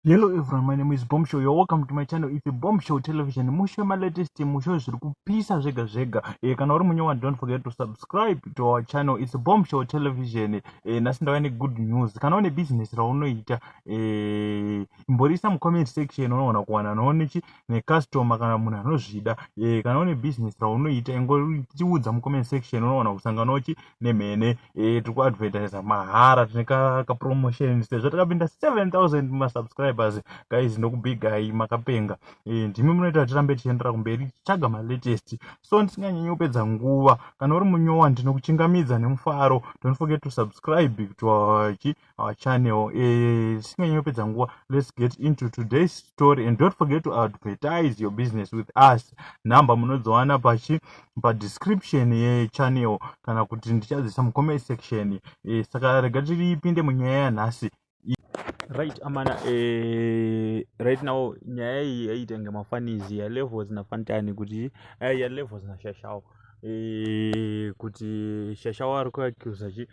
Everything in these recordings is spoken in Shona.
Hello everyone, my name is Bombshow. You're welcome to my channel. It's a Bombshow television. Musho my latest musho zviri kupisa zvega. Kana uri munyowa, don't forget to subscribe to our channel. It's a Bombshow television. Nasi ndava good news. Kana une business raunoita mborisa mu comment section unoona kuwana nonechi ne customer kana munhu anozvida. Kana une business raunoita ingoriudza mu comment section unoona kusanganochi nemhene. Tiri ku advertise mahara tine ka promotion sezvo takapinda 7000 ma subscribers. Guys, ndokubigai makapenga. Ndimi munoita tirambe tichiendera kumberi tichaga ma latest. So ndisinganyanyi kupedza nguva. Kana uri munyowa ndinokuchingamidza nemufaro. Don't forget to subscribe to our channel. Ndisinganyanyi kupedza nguva. Let's get into today's story and don't forget to advertise your business with us. Number munozowana pa description ye channel kana kuti ndichadzisa mu comment section. Saka rega tipinde munyaya yanhasi. Right, amana, right now nyaya iyi yaita ngemafanizi ya levels na fantani kuti ya levels na shashawo kuti shashawo ari kuaccuse chi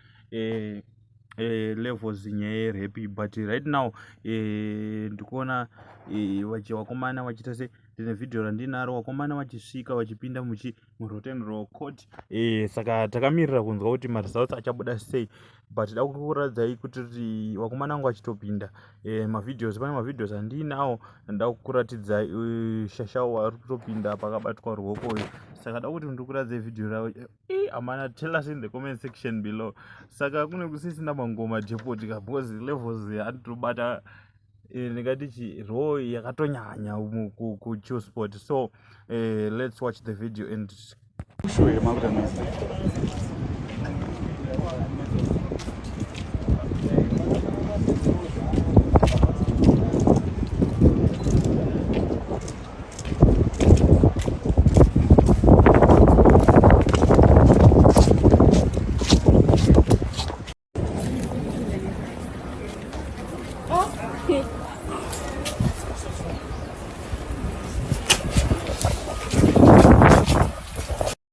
levels nyaya rap, but right now ndikuona vakomana vachita se ndine video randinaro vakomana vachisvika vachipinda muroten row court. Saka takamirira kunzwa kuti maresults achabuda sei, but da kukuradzai kuti vakomana vangu vachitopinda mavideos. Pane mavideos andinawo nda kukuratidzai shashawo ari kutopinda pakabatwa ruoko. Saka da kuti ndikuradzai video ravo. Amana, tell us in the comment section below. Saka kune kusisina mangoma depot because levels atobata negatichi row yakatonyanya ku sport. So let's watch the video and show you